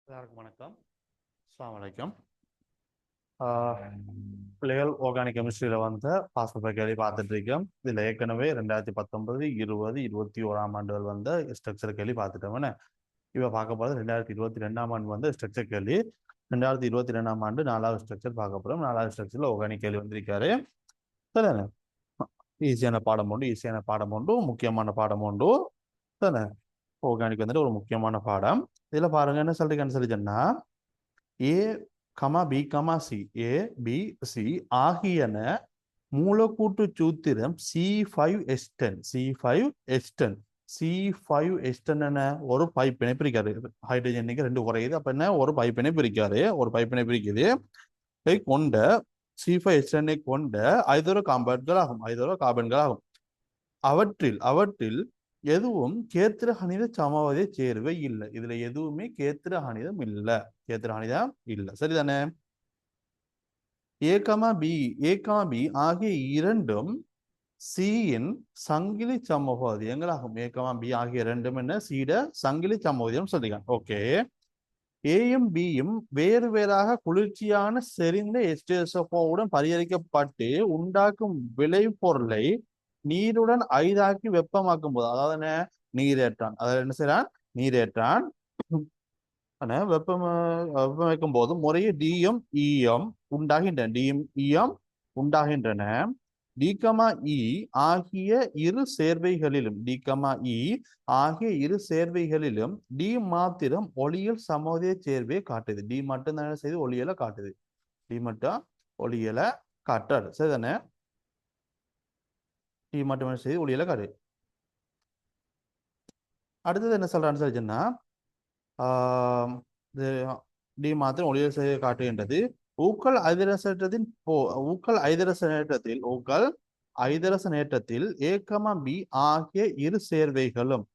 எல்லாருக்கும் வணக்கம். அஸ்ஸலாமு அலைக்கும். பிள்ளைகள் ஆர்கானிக் கெமிஸ்ட்ரியில் பாஸ் கேள்வி பார்த்துட்டு இருக்கோம். இதில் ஏற்கனவே 2019, 20, 21ஆம் ஆண்டுகள் ஸ்ட்ரக்சர் கேள்வி பார்த்துட்டோம்னு இப்போ பார்க்க போகிறது 2022ஆம் ஆண்டு ஸ்ட்ரக்சர் கேள்வி. 2022ஆம் ஆண்டு 4வது ஸ்ட்ரக்சர் பார்க்க போகிறோம். 4வது ஸ்ட்ரக்சரில் ஆர்கானிக் கேள்வி வந்திருக்காரு. சரிதானே? ஈஸியான பாடம் உண்டு, முக்கியமான பாடம் உண்டு. தானே? ஆர்கானிக் ஒரு முக்கியமான பாடம். இதில் பாருங்க என்ன சொல்றீங்கன்னு சொல்லி சொன்னா A comma B comma C A B C ஆகியன மூலக்கூட்டு சூத்திரம் C5H10 என்ன ஒரு பைப்பினை பிரிக்காரு. ஹைட்ரஜனுக்கு 2 குறையுது. அப்ப என்ன ஒரு பைப்பினை பிரிக்காரு. ஒரு பைப்பினை பிரிக்குது கொண்ட C5H10 கொண்ட ஐதரோ கார்பன்கள் ஆகும். அவற்றில் எதுவும் கேத்திர கணித சமவதை சேர்வை இல்லை. இதுல எதுவுமே கேத்திர கணிதம் இல்லை. சரிதானே? ஏ கமா பி ஆகிய இரண்டும் சியின் சங்கிலி சமபகுதியங்களாகும். ஏ கமா பி ஆகிய இரண்டும் என்ன சீட சங்கிலி சமபகுதியம் சொல்லிக்கலாம். ஓகே. ஏயும் பியும் வேறு வேறாக குளிர்ச்சியான செறிந்த H2SO4 பரிகரிக்கப்பட்டு உண்டாக்கும் விளைபொருளை நீருடன் ஐதாக்கி வெப்பமாக்கும் போது, அதாவது என்ன நீரேற்றான், அதாவது என்ன செய்யறான் நீரேற்றான் வெப்பமாக்கும் போது முறையே டிஎம் இஎம் உண்டாகின்றன. டிகமா இ ஆகிய இரு சேர்வைகளிலும் டி மாத்திரம் ஒளியியல் சமோதிய சேர்வையை காட்டுது. டி மட்டும் தான் செய்து ஒளியலை காட்டுது. டி மட்டும் ஒளியலை காட்டாது. சரிதானே? டி மட்டும் செய்து ஒளியலை காட்டுது. அடுத்தது என்ன சொல்றான்னு சொல்லிச்சுன்னா டி மாத்திரம் ஒளியல் செய்ய காட்டுகின்றது. ஊக்கல் ஐதரசனேற்றத்தில் ஏ கமா பி ஆகிய இரு சேர்வைகளும்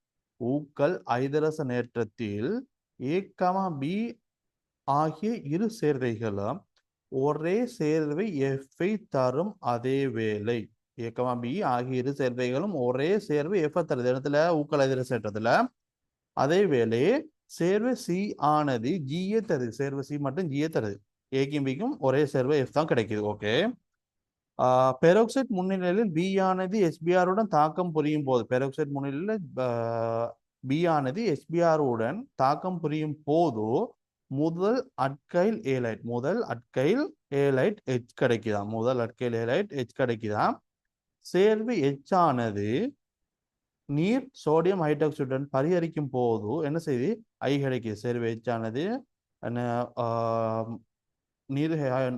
ஒரே சேர்வை எஃப் தரும். அதே வேளை ஏ கமா பி ஆகிய இரு சேர்வைகளும் ஒரே சேர்வை எஃப் தருது இடத்துல ஊக்கல் ஐதரசனேற்றத்துல. அதே வேளை சேர்வை சி ஆனது ஜிஏ தருது. சேர்வை சி மட்டும் ஜிஏ தருது. ஏக்கும் பிக்கும் ஒரே சேர்வை எஃப் தான் கிடைக்குது. ஓகே. பெரோக்சைட் முன்னிலையில் பி ஆனது எஸ்பிஆருடன் தாக்கம் புரியும் போது முதல் அட்கைல் ஏலைட் எச் கிடைக்குதாம். சேர்வு எச் ஆனது நீர் சோடியம் ஹைட்ராக்சைடுடன் பரிகரிக்கும் போது என்ன செய்து ஐ கிடைக்குது. சேர்வு எச் ஆனது நீர்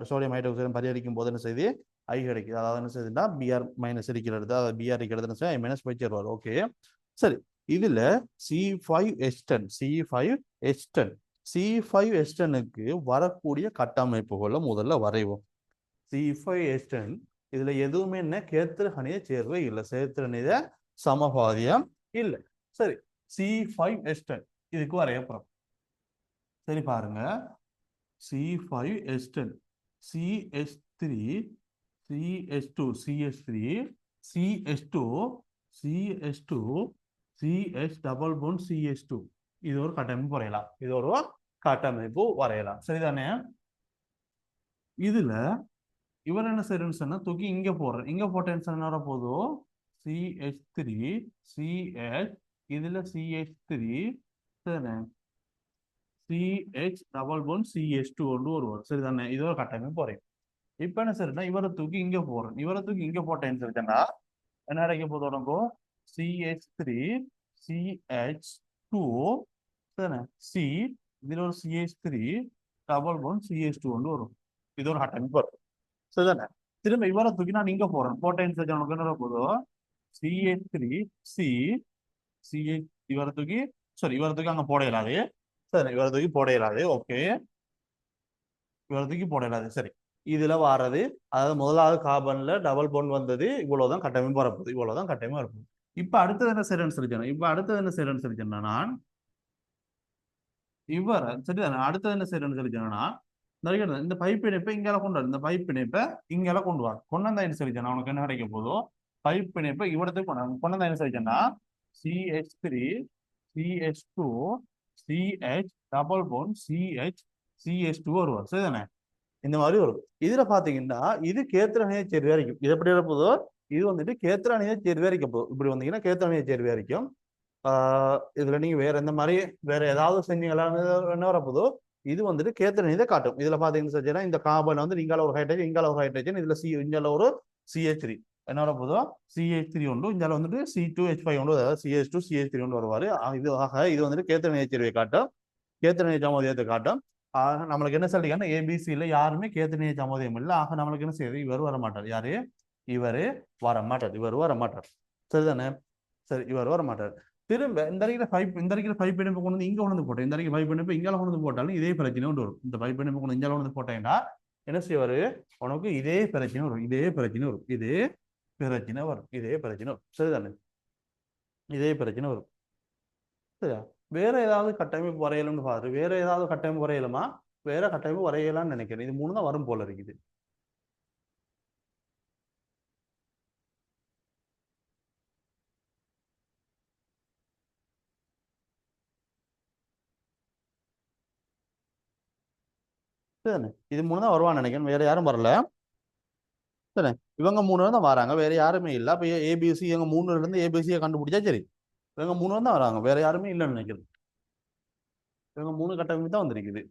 சோடியம் ஹைட்ராக்சைடுடன் பரிகரிக்கும் போது என்ன செய்து ஐ கிடைக்குது. அதாவது என்ன செய்யுதுன்னா பிஆர் மைனஸ் இருக்கிறது, அதாவது பிஆர் இருக்கிறது ஐ மைனஸ் போய் சேருவார். ஓகே. சரி. இதுல C5H10க்கு வரக்கூடிய கட்டமைப்புகளை முதல்ல வரைவோம். C5H10 இதுல எதுவுமே என்ன கேத்திர கணித சேர்வை இல்லை, சேர்த்திரநித சமபாதியம் இல்லை. சரி. C5H10 இதுக்கு வரையப்படும். சரி பாருங்க. C5H10 CH3 CH2 CH3 CH2 CH2 CH double bond CH2 இது ஒரு கட்டமைப்பு வரையலாம். சரிதானே? இதுல இவர் என்ன செய்யறேன்னு சொன்னா தூக்கி இங்க போடுறேன். இங்க போட்டேன்னு சொன்ன வர போதும் CH3 CH இதுல CH3 CH double bond CH2 ஒன்று வருவார். சரிதானே? இது ஒரு கட்டமைப்பு வரையும். இப்ப என்ன சரின்னா இவரை தூக்கி இங்க போறேன். இவரை தூக்கி இங்க போட்டேன்னு சொல்லிட்டேன்னா என்ன கிடைக்க போது உடம்போ CH3 CH2 சி இதுல ஒரு CH3 டபுள் பாண்ட் CH2 ஒன்று வரும். இது ஒரு கட்டமைப்பு வரும். சரிதானே? திரும்ப இவரை தூக்கி நான் இங்க போறேன். போட்டேன்னு சொல்லி உனக்கு என்ன போதும் CH3 சி CH இவரை தூக்கி அங்க போட இயலாது. சரி, இவரை தூக்கி போட இயலாது. ஓகே. இவரை தூக்கி போட இயலாது. சரி. இதுல வாரது அதாவது முதலாவது கார்பன்ல டபுள் பாண்ட் வந்தது. இவ்வளவுதான் கட்டமைப்பு வரப்போகுது. இப்ப அடுத்தது என்ன செய்யறேன்னு சொல்லிச்சேன்னா நான் இவரை சரிதானே அடுத்தது என்ன செய்யறேன்னு சொல்லிச்சேன்னா இந்த பைப் இணைப்பை இங்கால கொண்டு வர, இந்த பைப் இணைப்பை இங்கால கொண்டு வர கொண்டு என்ன சொல்லிச்சேன்னா உனக்கு என்ன கிடைக்க போதும் பைப் இணைப்பை இவ்வளத்துக்கு கொண்டு என்ன சொல்லிச்சேன்னா CH3 CH2 C H double bond C H C H two வருவார் சரிதானே இந்த மாதிரி வரும் இதுல பாத்தீங்கன்னா இது கேத்திரணைய சேர்வே இருக்கும் இது எப்படி இருப்பதோ இது வந்துட்டு கேத்திரணைய சேர்வே இருக்க போதும் இப்படி வந்தீங்கன்னா கேத்திரணைய சேர்வே இருக்கும் இதுல நீங்க வேற எந்த மாதிரி வேற ஏதாவது செஞ்சீங்களா என்ன வரப்போதோ இது வந்துட்டு கேத்திரணையதை காட்டும் இதுல பாத்தீங்கன்னா இந்த கார்பன் வந்து இங்கால ஒரு ஹைட்ரஜன் இங்கால ஒரு ஹைட்ரஜன் இதுல இங்கால ஒரு CH3 என்ன வரப்போதோ CH3 உண்டு இங்கால வந்துட்டு C2H5 உண்டு அதாவது CH2CH3 உண்டு வருவாரு இது இது வந்துட்டு கேத்திரணைய சேர்வை காட்டும் கேத்திரணைய சமோதியத்தை காட்டும் நம்மளுக்கு என்ன சொல்றீங்கன்னா ஏபிசியில யாருமே கேத்திரணைய சமோதயம் இல்லை ஆக நம்மளுக்கு என்ன செய்யுது இவர் வர மாட்டார் யாரு இவரு இவர் வர மாட்டார் சரிதானே சரி இவர் வர மாட்டார் திரும்ப இந்த அறிக்கையில பைப் இணைப்பு கொண்டு வந்து இங்க கொண்டு வந்து போட்டேன் இந்த அறிக்கை பைப் இணைப்பு இங்கே கொண்டு வந்து போட்டாலும் இதே பிரச்சனை ஒன்று வரும் இந்த பைப் இணைப்பு கொண்டு இங்கே கொண்டு வந்து போட்டேன்னா என்ன செய்வாரு உனக்கு இதே பிரச்சனை வரும் இதே பிரச்சனை வரும் சரிதானே இதே பிரச்சனை வரும் சரியா வேற ஏதாவது கட்டமைப்பு வரையலும்னு பாரு வேற ஏதாவது கட்டமைப்பு வரையலுமா வேற கட்டமைப்பு வரையலாம்னு நினைக்கிறேன் இது மூணு தான் வரும் போல இருக்குது சரிதானே இது மூணு தான் வருவான்னு நினைக்கிறேன் வேற யாரும் வரல சரி இவங்க மூணு தான் வராங்க வேற யாருமே இல்லை அப்ப ஏபிசி இவங்க மூணுல இருந்து ஏபிசியை கண்டுபிடிச்சா சரி இவங்க மூணு தான் வராங்க வேற யாருமே இல்லைன்னு நினைக்கிறேன் இவங்க மூணு கட்டமைப்பு தான் வந்திருக்குது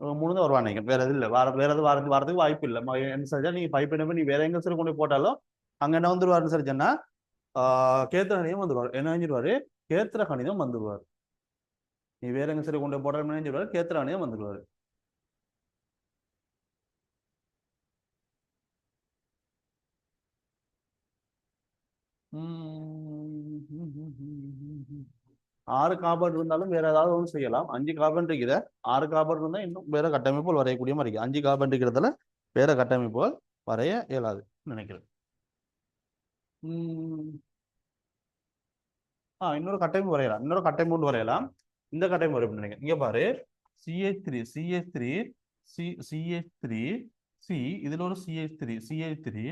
இவங்க மூணு தான் வருவாங்க நினைக்கிறேன் வேற எது இல்லை வேற எது வரதுக்கு வாய்ப்பு இல்லை என்ன சரிச்சா நீங்க பைப் என்ன நீ வேற எங்க சரி கொண்டு போட்டாலும் அங்க என்ன வந்துருவாருன்னு சரி சொன்னா கேத்திர கணிதம் வந்துருவாரு என்ன செஞ்சிருவாரு கேத்திர கணிதம் வந்துருவாரு நீ வேற எங்க சரி கொண்டு போட்டாலும் என்ன செஞ்சிருவாரு கேத்திர கணிதம் வந்துருவாரு ஆறு கார்பன் இருந்தாலும் வேற ஏதாவது ஒன்று செய்யலாம் 5 கார்பன் இருக்கிற 6 கார்பன் இருந்தால் இன்னும் வேற கட்டமைப்புகள் வரையக்கூடிய மாதிரி இருக்கு 5 கார்பன் இருக்கிறதுல வேற கட்டமைப்புகள் வரைய இயலாது நினைக்கிறேன் இன்னொரு கட்டமைப்பு வரையலாம் இன்னொரு கட்டமைப்பு ஒன்று வரையலாம் இந்த கட்டமைப்பு வரையும் நினைக்கிறேன் இங்க பாரு CH3 C இதுல ஒரு CH3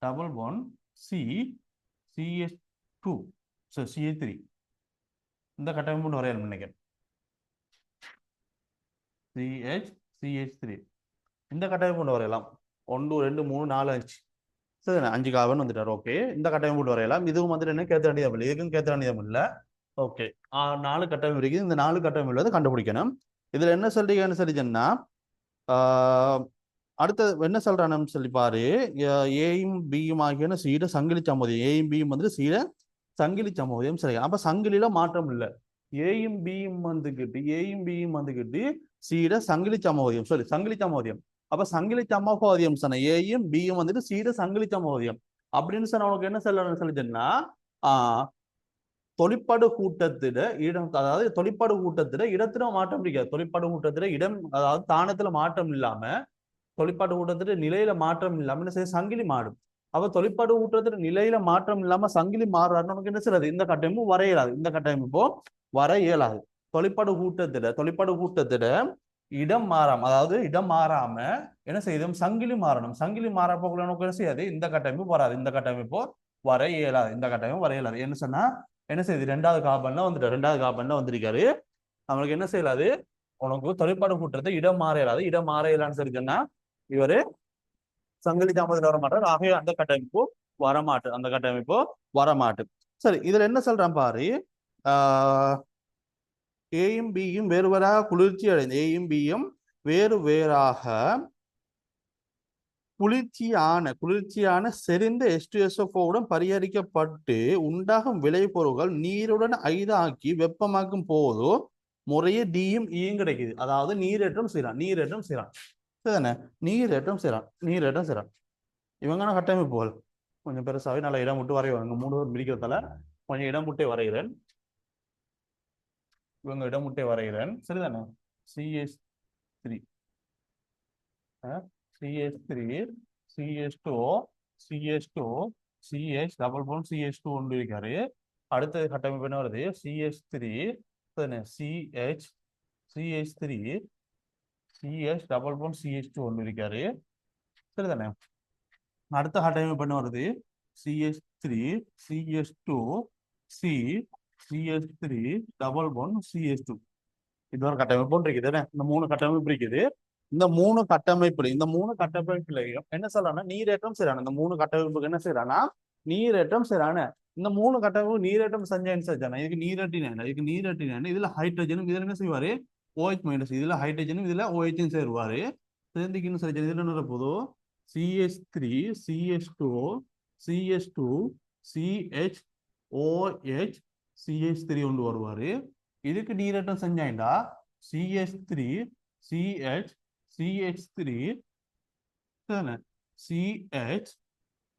double one CH2 CH3 இந்த கட்டமைப்பு வரையலாம் நினைக்கிறேன் CH3 இந்த கட்டமைப்பு வரையலாம் 1 2 3 4 5 சரி 5 கார்பன் வந்துட்டார் ஓகே இந்த கட்டமைப்பு வரையலாம் இதுவும் வந்துட்டு என்ன கேத்திர கணிதம் இல்லை இதுக்கும் கேத்திர கணிதம் இல்லை ஓகே 4 கட்டமைப்பு இருக்குது இந்த 4 கட்டமைப்பு வந்து கண்டுபிடிக்கணும் இதுல என்ன சொல்றீங்கன்னு சொல்லி சொன்னா அடுத்தது என்ன சொல்றான்னு சொல்லி பாரு ஏயும் பியும் ஆகியன சீட சங்கிலி சமோதியம் ஏயும் பியும் வந்து சீட சங்கிலி சமோதியம் சரி அப்ப சங்கிலியில மாற்றம் இல்லை ஏயும் பியும் வந்துகிட்டு சீட சங்கிலி சமோதியம் சரி சங்கிலி சமோதியம் அப்ப சங்கிலி சமோதியம் சொன்ன ஏயும் பியும் வந்துட்டு சீட சங்கிலி சமோதியம் அப்படின்னு சொன்ன உனக்கு என்ன சொல்லணும்னு சொல்லிச்சுன்னா தொழிற்பாடு கூட்டத்திட இடம் அதாவது தொழிற்பாடு கூட்டத்திட இடத்துல மாற்றம் இருக்காது தொழிற்பாடு கூட்டத்திட இடம் அதாவது தானத்துல மாற்றம் இல்லாம தொழிற்பாடு கூட்டத்திட நிலையில மாற்றம் இல்லாம என்ன செய்ய சங்கிலி மாறும் அப்ப தொழிற்பாடு கூட்டத்திட நிலையில மாற்றம் இல்லாம சங்கிலி மாறுறாருன்னு நமக்கு என்ன செய்யாது இந்த கட்டமைப்பு வர இயலாது இந்த கட்டமைப்போ வர இயலாது தொழிற்பாடு கூட்டத்திட இடம் மாறாம அதாவது இடம் மாறாம என்ன செய்யும் சங்கிலி மாறணும் சங்கிலி மாறப்போக்குள்ள நமக்கு என்ன செய்யாது இந்த கட்டமைப்பு வராது இந்த கட்டமைப்போ வர இயலாது இந்த கட்டமைப்பு வர இயலாது என்ன சொன்னா என்ன செய்யுது 2வது கார்பன்ல வந்திருக்காரு நம்மளுக்கு என்ன செய்யலாது உனக்கு தொழிற்பாடு கூட்டத்தை இடம் மாற இயலான்னு சொல்லி சொன்னா இவரு சங்கிலி தாமதத்தில் வர மாட்டார் ஆகவே அந்த கட்டமைப்பு வரமாட்டு சரி இதுல என்ன சொல்றான் பாரு ஏயும் பியும் வேறு வேறாக குளிர்ச்சி அடைந்து ஏயும் பியும் வேறு வேறாக குளிர்ச்சியான செறிந்த H2SO4 பரிகரிக்கப்பட்டு உண்டாகும் விளைபொருட்கள் நீருடன் ஐதாக்கி வெப்பமாக்கும் போதோ முறையே டியும் ஈயும் கிடைக்குது அதாவது நீரேற்றம் செய்யறான் சரிதானே நீரேற்றம் செய்யறான் இவங்க கட்டமைப்புகள் கொஞ்சம் பெருசாவே நல்ல இடம் விட்டு வரைவாங்க 3 பேர் பிரிக்கிறதால கொஞ்சம் இடம் விட்டே வரைகிறேன் இவங்க இடம் விட்டே வரைகிறேன் சரிதானே CH3 CH double phone CH2 ஒன்று இருக்காரு அடுத்தது கட்டமைப்பு என்ன வருது CH3 டபுள் போன் CH2 ஒன்று இருக்காரு சரிதானே அடுத்த கட்டமைப்பு என்ன வருது CH3 CH2 C CH3 double bond CH2. இது ஒரு கட்டமைப்பு இருக்குது. இந்த 3 கட்டமைப்பு இருக்குது. இந்த 3 கட்டமைப்புல இந்த 3 கட்டமைப்புலையும் என்ன சொல்றாங்கன்னா நீரேற்றம் செய்யறாங்க. இந்த 3 கட்டமைப்புக்கு என்ன செய்யறாங்கன்னா நீரேற்றம் செய்யறாங்க. இந்த 3 கட்டமைப்பு நீரேற்றம் செஞ்சான்னு செஞ்சானா இதுக்கு நீரட்டின இதுல ஹைட்ரஜனும் இதுல என்ன செய்வாரு OH மைனஸ் இதுல ஹைட்ரஜனும் இதுல OH சேருவாரு. சேர்ந்துக்கின்னு சரி இதுல என்ன போதோ CH3 CH2 CH2 CH OH CH3 கொண்டு வருவாரு. இதுக்கு நீரேற்றம் செஞ்சாண்டா CH3 CH CH3 CH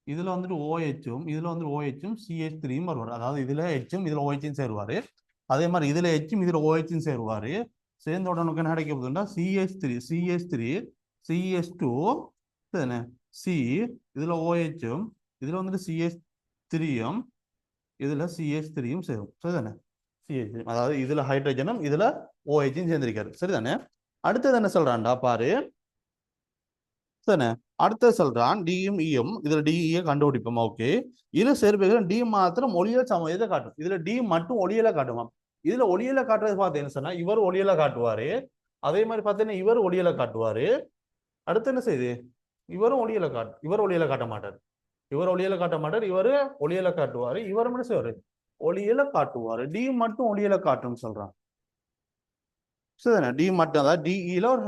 இதுல வந்துட்டு OH-உம் இதுல வந்து OH-உம் CH3-யும் வருவார். அதாவது இதுல H-உம் இதுல OH-யும் சேருவாரு. அதே மாதிரி இதுல H-உம் இதுல OH-யும் சேருவாரு. சேர்ந்த உடனே என்ன கிடைக்க போகுதுன்னா CH3 CH2 C இதுல OH-உம் இதுல வந்துட்டு CH3-யும் இதுல CH3-யும் சேரும். சரிதானே? அதாவது இதுல ஹைட்ரஜனும் இதுல OH-யும் சேர்ந்திருக்காரு. சரிதானே? அடுத்தது என்ன சொல்றான்டா பாரு. சரிதானே? அடுத்தது சொல்றான் டியும் ஈயும் இதுல டிஇயை கண்டுபிடிப்போம். ஓகே, இதுல சேர்வைகள் டி மாத்திரம் ஒளியல் சமயத்தை காட்டும். இதுல டி மட்டும் ஒளியலை காட்டுவான். இதுல ஒளியலை காட்டுறது பார்த்தீங்கன்னு சொன்னா இவர் ஒளியலை காட்டுவாரு. அதே மாதிரி பார்த்தீங்கன்னா இவர் ஒளியலை காட்டுவாரு. அடுத்து என்ன செய்யுது இவர் ஒளியலை காட்ட மாட்டார். இவர் ஒளியலை காட்ட மாட்டார். இவர் ஒளியலை காட்டுவாரு. இவர் என்ன செய்வாரு ஒளியலை காட்டுவாரு. டி மட்டும் ஒளியலை காட்டும்னு சொல்றான். சரிதானே? டி மட்டும் அதாவது டிஇல ஒரு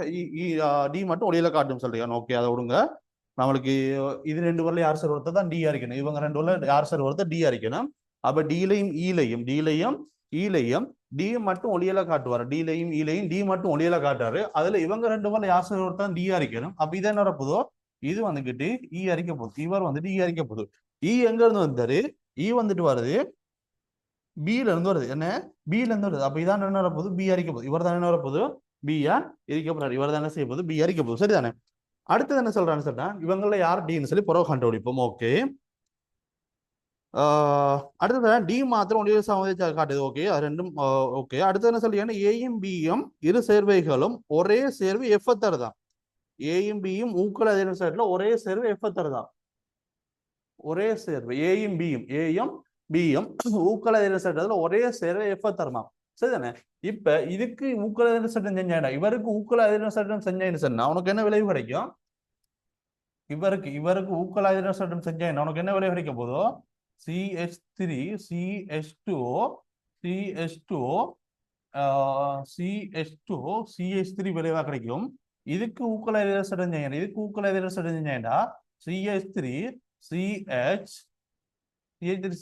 டி மட்டும் ஒளியில காட்டும் சொல்றீங்க. ஓகே, அதை விடுங்க. நம்மளுக்கு இது 2 வரல யார் சார் ஒருத்தர் தான் டி அரிக்கணும். இவங்க 2 வரல யார் சார் ஒருத்தர் டி அரிக்கணும். அப்ப டிலையும் ஈலையும் டி மட்டும் ஒளியில காட்டுவார். டிலையும் ஈலையும் டி மட்டும் ஒளியில காட்டுறாரு. அதுல இவங்க 2 வரல யார் சார் ஒருத்தர் டி அரிக்கணும். அப்ப இது என்ன வரப்போதோ இது வந்துகிட்டு ஈ அரிக்க போகுது. இவர் வந்துட்டு ஈ அரிக்க போகுது. ஈ எங்க இருந்து வந்தாரு? ஈ வந்துட்டு வருது பில இருந்து வருது. என்ன பில இருந்து வருது. அப்ப இதான் என்ன வரப்போகுது பி அரிக்க போகுது. இவர் தான் என்ன வரப்போகுது பியா இருக்க போறாரு. இவர் தான் என்ன செய்ய போகுது பி அரிக்க போகுது. சரிதானே? அடுத்தது என்ன சொல்றான்னு சொன்னா இவங்கள யார் டின்னு சொல்லி புறவு கண்டுபிடிப்போம். ஓகே, அடுத்தது டி மாத்திரம் ஒளியல் சமயத்தை காட்டுது. ஓகே, அது ரெண்டும் ஓகே. அடுத்தது என்ன சொல்றீங்கன்னா ஏயும் பியும் இரு சேர்வைகளும் ஒரே சேர்வு எஃப் தருதான். ஏயும் பியும் ஊக்கல் அதே சைட்ல ஒரே சேர்வு எஃப் தருதான். ஒரே சேர்வு ஏயும் பியும் ஊக்கல் அதே சட்டத்துல ஒரே சேர்வு எஃப் தருமா. சரிதானே? இப்ப இதுக்கு ஊக்கல் அதிர்வு சட்டம் செஞ்சாண்டா இவருக்கு ஊக்கல் அதிர்வு சட்டம் செஞ்சேன்னு சொன்னா உனக்கு என்ன விளைவு கிடைக்கும்? இவருக்கு ஊக்கல் அதிர்வு சட்டம் செஞ்சேன்னா உனக்கு என்ன விளைவு கிடைக்க போதோ CH3 CH2 CH2 CH2 CH3 விளைவா கிடைக்கும். இதுக்கு ஊக்கல் அதிர்வு சட்டம் செஞ்சேன். இதுக்கு ஊக்கல் அதிர்வு சட்டம் செஞ்சேன்டா CH3 CH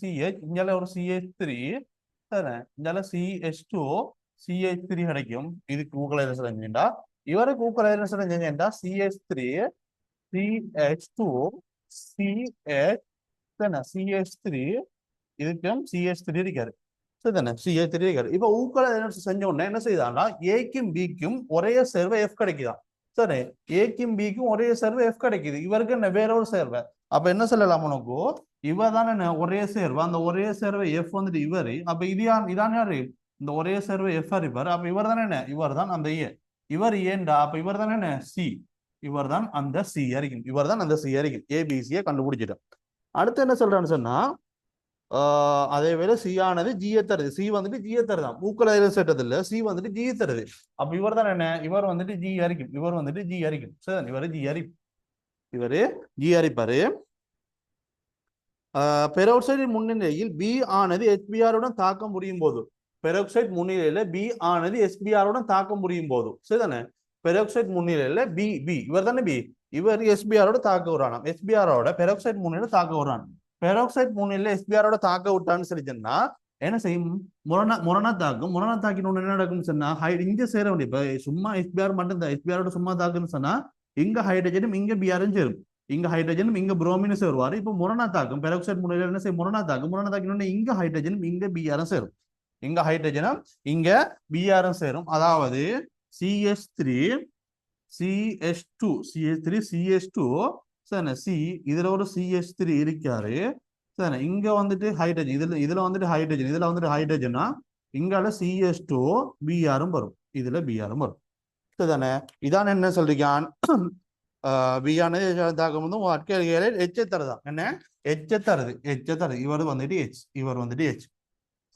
CH இங்கால ஒரு CH3 இங்கால CH2 CH3 கிடைக்கும். இதுக்கு ஊக்கல் அதிர்வு சட்டம் செஞ்சேன்டா இவருக்கு ஊக்கல் அதிர்வு சட்டம் செஞ்சேன்டா CH3 CH2 CH CH3 இதுக்கும் CH3 இருக்காரு. சரிதானே? CH3 இருக்காரு. இப்ப ஊக்கல் அதிர்வு செஞ்ச உடனே என்ன செய்தான்னா ஏக்கும் பிக்கும் ஒரே சேர்வை எஃப் கிடைக்குதான். சரி, ஏக்கும் பிக்கும் ஒரே சேர்வை எஃப் கிடைக்குது. இவருக்கு என்ன வேற ஒரு சேர்வை. அப்ப என்ன சொல்லலாம் உனக்கு இவர் தானே என்ன ஒரே சேர்வை. அந்த ஒரே சேர்வை எஃப் வந்துட்டு இவரு. அப்ப இதான் யாரு இந்த ஒரே சேர்வை எஃப் அறிவார். அப்ப இவர் தானே என்ன இவர் தான் அந்த ஏ. இவர் ஏண்டா அப்ப இவர் தானே என்ன சி. இவர் தான் அந்த சி அறிக்கும். இவர் தான் அந்த சி அறிக்கும். ஏபிசியை கண்டுபிடிச்சிட்டோம். அடுத்து என்ன சொல்றான்னு சொன்னா அதே வேலை சி ஆனது ஜியை தருது. சி வந்துட்டு ஜியை தருதான். ஊக்கல் அதிர்வு சட்டத்துல இல்ல சி வந்துட்டு ஜி தருது. அப்ப இவர் தான் என்ன இவர் வந்துட்டு ஜி அரிக்கும். இவர் வந்துட்டு ஜி அரிக்கும். சரி, இவரு ஜி அரிப்பாரு. பெரோக்சைடு முன்னிலையில் பி ஆனது HBr-உடன் தாக்கம் புரியும் போது பெரோக்சைடு முன்னிலையில பி ஆனது SBr-உடன் தாக்கம் புரியும் போது சரிதானே? பெரோக்சைடு முன்னிலையில பி இவர் தானே பி இவர் SBr-ஓட தாக்க விடுறான். SBr-ஓட பெரோக்சைடு முன்னிலையில தாக்க விடுறான். பெரோக்சைடு முன்னிலையில SBr-ஓட தாக்க விட்டான்னு சொல்லி சொன்னா என்ன செய்யும் முரணா தாக்கும். முரணா தாக்கினு என்ன நடக்கும்னு சொன்னா இங்க சேர வேண்டிய இப்ப சும்மா SBr மட்டும் தான் SBr-ஓட சும்மா தாக்குன்னு சொன்னா இங்க ஹைட்ரஜனும் இங்க பிஆரும் சேரும். இங்க ஹைட்ரஜனும் இங்க புரோமினும் சேருவாரு. இப்ப முரணா தாக்கும் பெரோக்சைடு முன்னிலையில என்ன செய்யும் முரணா தாக்கினோட இங்க ஹைட்ரஜனும் இங்க பிஆரும் சேரும். இங்க ஹைட்ரஜனும் இங்க பிஆரும் சேரும். அதாவது CH3 CH2 CH2 சரி சி இதுல ஒரு CH3 இருக்காரு. சரி, இங்க வந்துட்டு ஹைட்ரஜன் இதுல வந்துட்டு ஹைட்ரஜனா இங்கால CH2 பிஆரும் வரும். இதுல பிஆரும் வரும். சரிதானே? இதான் என்ன சொல்றீங்க பிஆனது தாக்கம் வந்து எச்சை தருதான். என்ன எச்சை தருது. இவர் வந்துட்டு எச்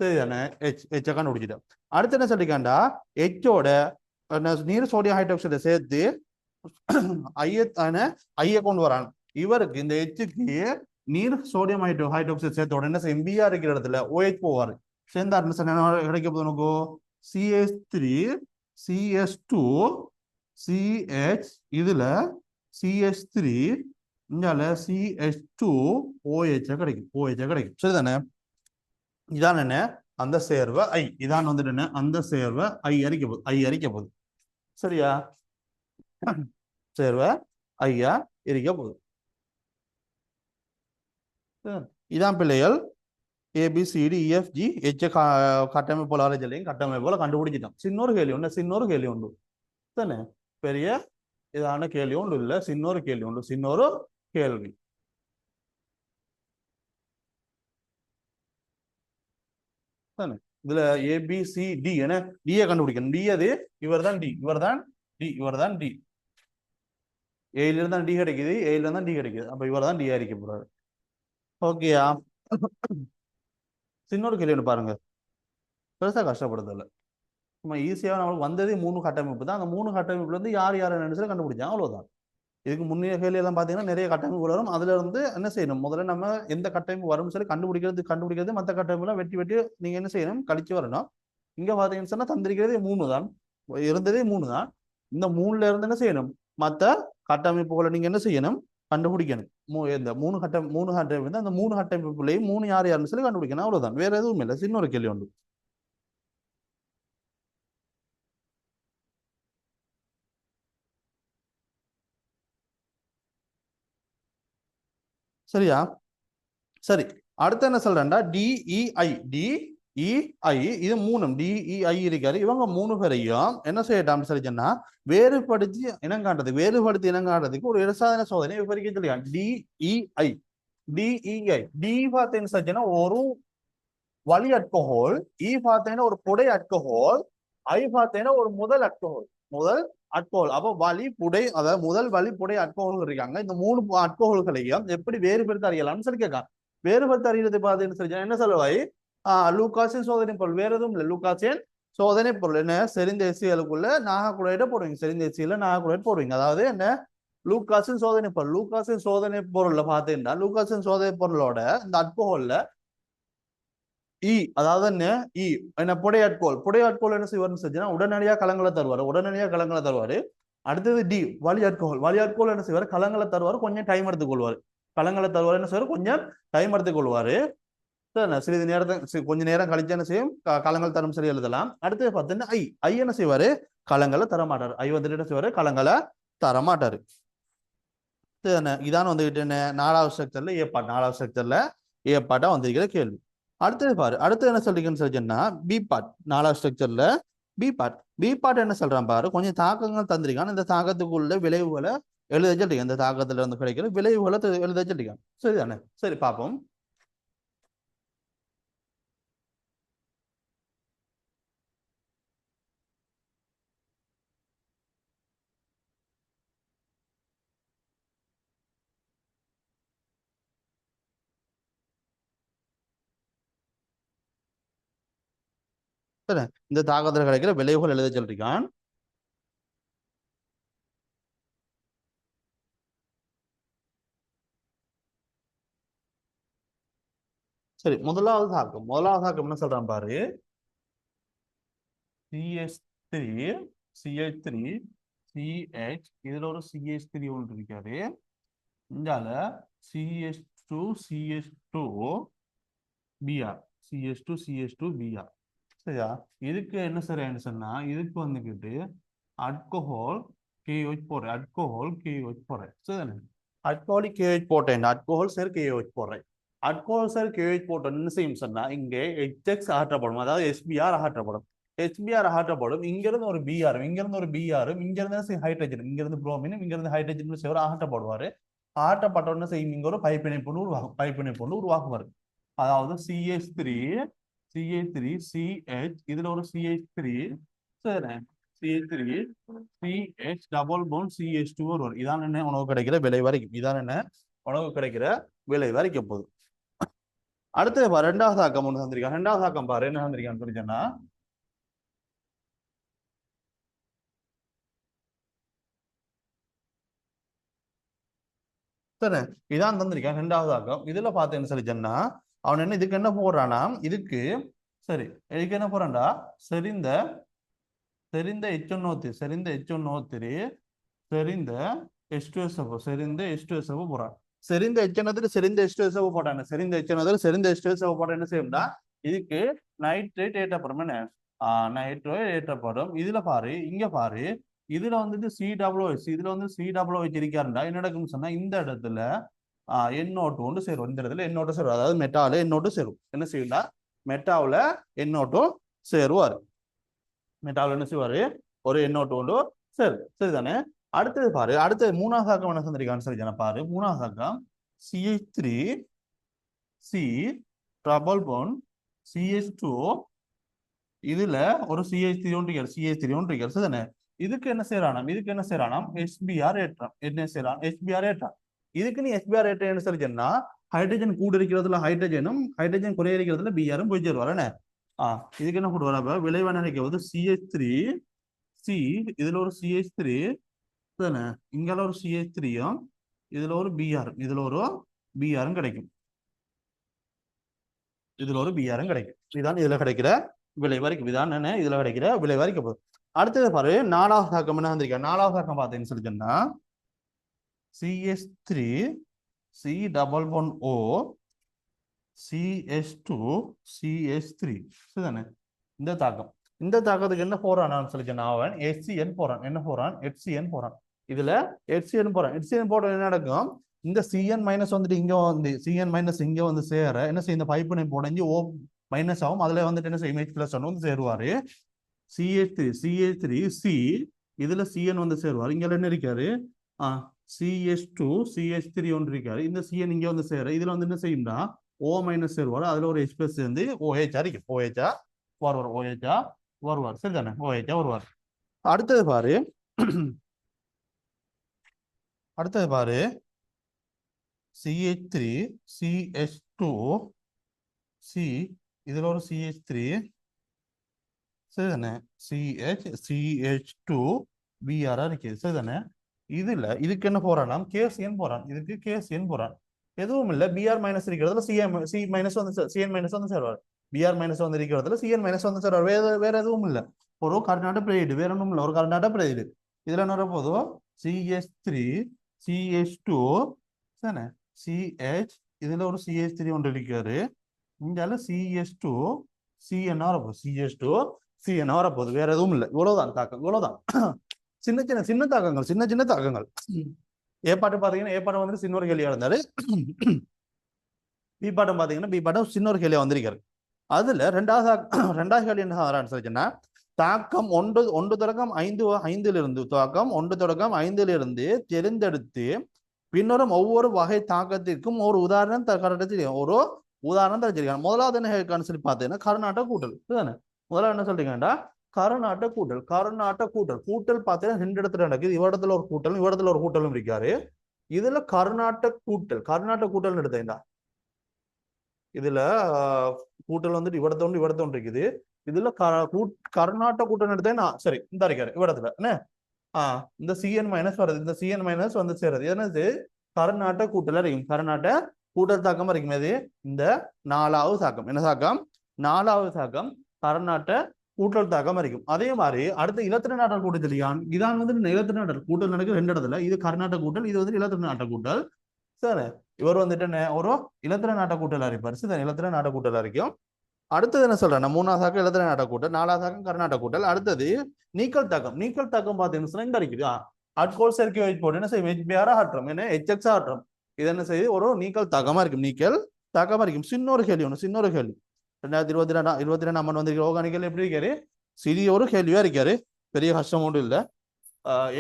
சரிதானே ஹெச் கண்டுபிடிச்சிட்டோம். அடுத்து என்ன சொல்லிக்காண்டா ஹெச்சோட நீர் சோடியம் ஹைட்ராக்சைடை சேர்த்து ஐய கொண்டு வரான். இவருக்கு இந்த ஹெச்சுக்கு நீர் சோடியம் ஹைட்ராக்சைடு சேர்த்த உடனே எம்பியா இருக்கிற இடத்துல OH போவார். சேர்ந்தாருன்னு கிடைக்க போது உனக்கு CH3 CH2 CH இதுல CH3 இங்கால CH2 OH கிடைக்கும். OH கிடைக்கும். சரிதானே? இதான் என்ன அந்த சேர்வை ஐ. இதான் வந்துட்டு என்ன அந்த சேர்வை ஐ அறிக்க போகுது. சரியா? சேர்வை ஐயா எரிக்க போகுது. இதான் பிள்ளைகள் ABCDEFGH கட்டமைப்பு போல கட்டமைப்பு போல கண்டுபிடிச்சிட்டோம். சின்னொரு கேள்வி உண்டு தானே? பெரிய இதான கேள்வி ஒன்று இல்லை, சின்னொரு கேள்வி. தானே? இதுல ABCD என டியை கண்டுபிடிக்கணும். டி அது இவர் தான் டி. ஏல இருந்து தான் டி கிடைக்குது. அப்ப இவர் தான் டி அறிக்க போறாரு. ஓகேயா? சின்னொரு கேள்வி ஒன்று பாருங்க. பெருசா கஷ்டப்படுறதில்ல. நம்ம ஈஸியாக நம்மளுக்கு வந்ததே 3 கட்டமைப்பு தான். அந்த 3 கட்டமைப்புல இருந்து யார் நினைச்சு கண்டுபிடிச்சாங்க, அவ்வளவுதான். இதுக்கு முன்னே கேள்வி எல்லாம் பாத்தீங்கன்னா நிறைய கட்டமைப்பு வரும். அதுல இருந்து என்ன செய்யணும், முதல்ல நம்ம எந்த கட்டமைப்பு வரும் சொல்லி கண்டுபிடிக்கிறது மற்ற கட்டமைப்புலாம் வெட்டி நீங்க என்ன செய்யணும், கழிச்சு வரணும். இங்க பாத்தீங்கன்னு சொன்னா தந்திருக்கிறதே 3 தான், இருந்ததே 3 தான். இந்த 3ல இருந்து என்ன செய்யணும், மற்ற கட்டமைப்புகளை நீங்க என்ன செய்யணும், கண்டுபிடிக்கணும். இந்த 3 கட்டமைப்பு அந்த 3 கட்டமைப்புலையும் 3 யாருன்னு சொல்லி கண்டுபிடிக்கணும், அவ்வளவுதான். வேற எதுவும் இல்லை. சின்ன ஒரு கேள்வி உண்டு. சரியா? சரி, அடுத்து என்ன சொல்றேன்டா, DEI இது 3 DEI இருக்காரு. இவங்க 3 பேரையும் என்ன செய்யட்டாம் சரி சொன்னா வேறுபடுத்தி இனங்காட்டுறதுக்கு ஒரு இடசாதன சோதனை விவரிக்க சொல்லியா. DEI டி பார்த்தேன்னு சொல்லிச்சுன்னா ஒரு வழி அல்கஹால், பார்த்தேன்னா ஒரு புடை அல்கஹால், பார்த்தேன்னா ஒரு முதல் அல்கஹால். அப்போ வழி புடை, அதாவது முதல் வழி புடை அல்கஹால் இருக்காங்க. இந்த 3 அல்கஹால்களையும் எப்படி வேறுபடுத்த அறியலாம்னு சொல்லி கேட்காங்க. வேறுபடுத்த அறியறது பார்த்தீங்கன்னு சொல்லி என்ன சொல்லுவாய், லூகாஸின் சோதனை பொருள். வேற எதுவும் இல்லை, லூகாஸின் சோதனை பொருள். என்ன, செறிந்த எச்சிகளுக்குள்ள நாகக்குழாயிட்ட போடுவீங்க, செறிந்த எச்சியில நாகக்குழாயிட்ட போடுவீங்க. அதாவது என்ன, லூகாஸின் சோதனை பொருள். லூகாஸின் சோதனை பொருள்ல பார்த்தீங்கன்னா லூகாஸின் சோதனை பொருளோட இந்த அல்கஹால்ல அதாவது என்ன புடையாட்கோல் என்ன செய்வார்னு செஞ்சா உடனடியாக கலங்களை தருவாரு. அடுத்தது டி வழியாட்கோல் என்ன செய்வார், கலங்களை தருவார், கொஞ்சம் டைம் எடுத்துக்கொள்வார். என்ன செய்வார், கொஞ்சம் டைம் எடுத்துக்கொள்வாரு. சிறிது நேரத்தை கொஞ்ச நேரம் கழிச்சு என்ன செய்யும், கலங்கள் தரும் சரி எழுதலாம். அடுத்தது பார்த்தீங்கன்னா ஐ என்ன செய்வாரு, கலங்களை தரமாட்டாரு. வந்துட்டு என்ன செய்வாரு, கலங்களை தரமாட்டாரு. இதான் வந்துகிட்டு என்ன 4வது ஸ்ட்ரக்சர்ல ஏப்பாட்டா வந்திருக்கிற கேள்வி. அடுத்தது பாரு, அடுத்து என்ன சொல்றீங்கன்னு சொல்லிச்சுன்னா பி பார்ட். 4வது ஸ்ட்ரக்சர்ல பி பார்ட் என்ன சொல்றான் பாரு, கொஞ்சம் தாக்கங்கள் தந்திருக்கான். இந்த தாக்கத்துக்குள்ள விளைவுகளை எழுத சொல்லிருக்கேன். இந்த தாக்கத்துல இருந்து கிடைக்கிற விளைவுகளை எழுத சொல்லிருக்கான். சரிதானே? சரி, பார்ப்போம். சரி, இந்த தாக்கத்தில் கிடைக்கிற விளைவுகள் எழுத சொல்லிருக்கான். சரி, முதலாவது தாக்கம் என்ன சொல்றான் பாரு, CH3 CH இதுல ஒரு CH3 ஒன்று இருக்காரு. இங்கால CH2 Br Br. சரியா? இதுக்கு என்ன சரியானு சொன்னா, இதுக்கு வந்துக்கிட்டு அல்கஹால் KOH போடுறேன். சரிதானே? அல்கஹாலிக் KOH போட்டேன், அல்கஹால் சார் KOH போடுறேன். அல்கஹால் சார் KOH போட்டோன்னு செய்யும் சொன்னா இங்கே HX அகற்றப்படும், அதாவது SBr அகற்றப்படும். இங்கிருந்து ஒரு பிஆரும் இங்கிருந்து ஹைட்ரஜன், இங்கிருந்து புரோமினும் இங்கிருந்து ஹைட்ரஜன் சேர அகற்றப்படுவாரு. அகற்றப்பட்டோன்னு செய்யும் இங்க ஒரு பைப்பிணைப்பு உருவாகுவாரு. அதாவது CH3 CH இதுல ஒரு CH3 சரி, CH டபுள் பாண்ட் CH2 வரும். இதான் என்ன உணவு கிடைக்கிற விலை வரைக்கும் போகுது. அடுத்தது பாரு ரெண்டாவது ஆக்கம் ஒன்று தந்திருக்கான். ரெண்டாவது ஆக்கம் பாரு என்ன தந்திருக்கான்னு புரிஞ்சா சரி, இதான் தந்திருக்கான் ரெண்டாவது ஆக்கம். இதுல பார்த்தேன்னு சொல்லி சொன்னா அவன் என்ன இதுக்கு என்ன போடுறானா இதுக்கு சரி இதுக்கு என்ன போறான்டா செறிந்த செறிந்த எச்1O3 செறிந்த எச்1O3 செறிந்த H2SO4 செறிந்த H2SO4 போறான். செறிந்த எச்சனத்துல செறிந்த H2SO4 போட்டாங்க. செறிந்த எச்சனத்துல செறிந்த H2SO4 போட்டா என்ன செய்யும்டா இதுக்கு நைட்ரேட் ஏற்றப்படும். என்ன நைட்ரேட் ஏற்றப்படும். இதுல பாரு இங்க பாரு இதுல வந்துட்டு COOH இதுல வந்து COOH இருக்காருண்டா என்ன நடக்கும்னு சொன்னா இந்த இடத்துல NO2 ஒன்று சேரும். இந்த இடத்துல NO2 சேரும். அதாவது மெட்டால NO2 சேரும். என்ன செய்யும்டா மெட்டாவில் NO2 சேருவார். மெட்டாவில் என்ன செய்வாரு ஒரு NO2 ஒன்று சரி சரிதானே. அடுத்தது பாரு அடுத்தது மூணாவது ஆக்கம் என்ன செஞ்சிருக்கான்னு சொல்லி பாரு மூணாவது ஆக்கம் CH3 C double bond CH2 இதுல ஒரு CH3 ஒன்று இருக்காரு CH3 ஒன்று இருக்காரு சரிதானே. இதுக்கு என்ன செய்யறானாம் இதுக்கு என்ன செய்யறானாம் SBR ஏற்றம். என்ன செய்யறான் SBR ஏற்றம். இதுக்கு நீ SBR ஏற்றம் என்ன சொல்லிச்சேன்னா ஹைட்ரஜன் கூட இருக்கிறதுல ஹைட்ரஜனும் ஹைட்ரஜன் குறைய இருக்கிறதுல பிஆரும் போய் சேருவார். என்ன இதுக்கு என்ன கூட வர விளைவான நினைக்கிறது CH3 C இதுல ஒரு CH3 தானே இங்கால ஒரு CH3யும் இதுல ஒரு பிஆர் இதுல ஒரு பிஆரும் கிடைக்கும். இதுல ஒரு பிஆரும் கிடைக்கும். இதுதான் இதுல கிடைக்கிற விலை வரைக்கும். இதான் என்ன இதுல கிடைக்கிற விலை வரைக்கும் போகுது. அடுத்தது பாரு நாலாவது ஆக்கம் என்ன வந்திருக்க நாலாவது ஆக்கம் பார்த்தேன்னு சொல்லி சொன்னா CH3 C double bond O CH2 CH3 சரிதானே. இந்த தாக்கம் இந்த தாக்கத்துக்கு என்ன போறான்னு சொல்லி சொன்னா அவன் HCN போறான். என்ன போறான் HCN போறான். இதுல HCN போறான். HCN போட என்ன நடக்கும் இந்த CN மைனஸ் வந்துட்டு இங்க வந்து CN மைனஸ் இங்க வந்து சேர என்ன செய்யும் இந்த பைப்பு போடஞ்சு O மைனஸ் ஆகும். அதுல வந்துட்டு என்ன செய்யும் H+ வந்து சேருவாரு. CH3 C இதுல CN வந்து சேருவார். இங்க என்ன இருக்காரு CH2 CH3 ஒன்று இருக்காரு. இந்த CN இங்க வந்து சேர இதுல வந்து என்ன செய்யும்னா O மைனஸ் சேருவார். அதுல ஒரு H+ சேர்ந்து OH இருக்கு. OH வருவார். OH வருவார் சரிதானே. OH வருவார். அடுத்தது பாரு அடுத்தது பாரு CH3 CH2 C இதுல ஒரு CH3 சரிதானே CH2 BR இருக்கு சரிதானே. இதுல இதுக்கு என்ன போறான்னா KCN போறான். இதுக்கு KCN போறான். எதுவும் இல்ல BR மைனஸ் இருக்கிறதுல C மைனஸ் வந்து CN மைனஸ் வந்து சேருவார். BR மைனஸ் வந்து இருக்கிறதுல CN மைனஸ் வந்து சேருவார். வேற எதுவும் இல்ல ஒரு கர்நாடக பிரீடு வேற ஒன்றும் இல்லை ஒரு கர்நாடக பிரீடு. இதுல என்ன போதும் CH3 CH2 தானே CH இதுல ஒரு CH3 ஒன்று இருக்காரு. இங்கால CH2 CN வரப்போகுது. CH2 CN வரப்போகுது. வேற எதுவும் இல்லை. இவ்வளவுதான் தாக்கம். இவ்வளவுதான் சின்ன தாக்கங்கள் சின்ன தாக்கங்கள். ஏப்பாட்டு பாத்தீங்கன்னா ஏப்பாட்டம் வந்து சின்ன ஒரு கேள்வியா இருந்தாரு. பி பாட்டம் பாத்தீங்கன்னா பி பாட்டம் சின்ன ஒரு கேள்வியா வந்திருக்காரு. அதுல ரெண்டாவது கேள்வி என்ன வரான்னு சொல்லிச்சுன்னா தாக்கம் 1 தொடக்கம் 5 தாக்கம் 1 தொடக்கம் 5 தெரிந்தெடுத்து பின்னரும் ஒவ்வொரு வகை தாக்கத்திற்கும் ஒரு உதாரணம் ஒரு உதாரணம் தெரிஞ்சிருக்காங்க. முதலாவது என்ன சொல்லி பார்த்தீங்கன்னா கர்நாடக கூட்டல் இதுதானே. முதல்ல என்ன சொல்றீங்கடா கர்நாடக கூட்டல். கர்நாடக கூட்டல் பார்த்தீங்கன்னா 2 இடத்துல நடக்குது. இவ்விடத்துல ஒரு கூட்டலும் இவ்விடத்துல ஒரு கூட்டலும் இருக்காரு. இதுல கர்நாடக கூட்டல் எடுத்தேன்டா. இதுல கூட்டல் வந்துட்டு இவ்விடத்த ஒன்று இருக்குது. இதுல கர்நாடக கூட்டல் எடுத்தேன் சரி இந்த இருக்காரு இவ்விடத்துல என்ன இந்த CN மைனஸ் வருது. இந்த CN மைனஸ் வந்து சேருது. என்னது கர்நாடக கூட்டல் இருக்கும். கர்நாடக கூட்டல் தாக்கம் இருக்கும். இது இந்த நாலாவது தாக்கம். என்ன தாக்கம் நாலாவது தாக்கம் கர்நாடக கூட்டல் தாக்கம் இருக்கும். அதே மாதிரி அடுத்த இலத்திர நாட்டல் கூட்டல் தெரியும். இதான் வந்து இலத்திர நாட்டல் கூட்டல் நடக்கு 2 இடத்துல. இது கர்நாடக கூட்டல் இது வந்து இலத்திர நாட்ட கூட்டல் சரி. இவர் வந்துட்டு ஒரு இலத்திர நாட்ட கூட்டல் அறிப்பார். சரி இலத்திர நாட்ட கூட்டல் அறிக்கும். அடுத்தது என்ன சொல்றேன் மூணாவது தாக்கம் இலத்திர நாட்ட கூட்டல் நாலாவது தாக்கம் கர்நாடக கூட்டல். அடுத்தது நீக்கல் தாக்கம் பார்த்தீங்கன்னா இங்க இருக்குது அட்கோல் சேர்க்கை வைத்து போட்டு என்ன செய்யும் HBR ஆற்றம் என்ன HX ஆற்றம். இது என்ன செய்யுது ஒரு நீக்கல் தாக்கமா இருக்கும். நீக்கல் தாக்கமா இருக்கும். சின்னொரு கேள்வி 2022 ஆண்டு வந்திருக்கிற ஓகானிக்கல் எப்படி இருக்காரு சிறிய ஒரு கேள்வியா இருக்காரு. பெரிய கஷ்டம் ஒன்றும் இல்லை.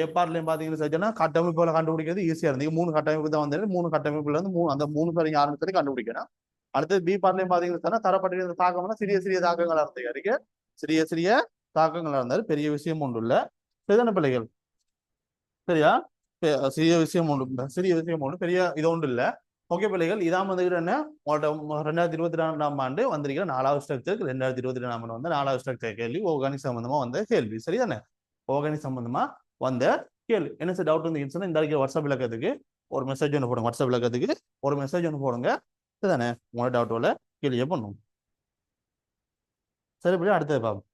ஏப்பார்லையும் பாத்தீங்கன்னா கட்டமைப்புகளை கண்டுபிடிக்கிறது ஈஸியா இருந்து 3 கட்டமைப்பு தான் வந்து 3 கட்டமைப்புல இருந்து அந்த 3 பேரையும் ஆரம்பிச்சு கண்டுபிடிக்கணும். அடுத்தது பி பார்ட்லையும் பாத்தீங்கன்னா தரப்பட்டிருந்த தாக்கம்னா சிறிய தாக்கங்களா இருக்கு. சிறிய தாக்கங்களா இருந்தாரு. பெரிய விஷயம் ஒன்று இல்ல சரிதான பிள்ளைகள். சரியா சிறிய விஷயம் ஒன்று பெரிய இது ஒன்று இல்லை ஓகே பிள்ளைகள், இதான் வந்து என்ன 2022ஆம் ஆண்டு வந்திருக்கிற 4வது ஸ்ட்ரக்சருக்கு 2022ஆம் ஆண்டு வந்து 4வது ஸ்ட்ரக்சர் கேள்வி ஆர்கானிக் சம்பந்தமா வந்த கேள்வி. சரிதானே? ஆர்கானிக் சம்பந்தமா வந்த கேள்வி. என்ன சார் டவுட் இருந்துச்சுன்னா இந்த வாட்ஸ்அப் விளக்கத்துக்கு ஒரு மெசேஜ் ஒன்று போடுங்க. வாட்ஸ்அப் விளக்கத்துக்கு ஒரு மெசேஜ் ஒன்று போடுங்க. சரிதானே? உங்களோட டவுட்டோட கேள்வியை பண்ணும். சரி பிள்ளை, அடுத்தது பாப்போம்.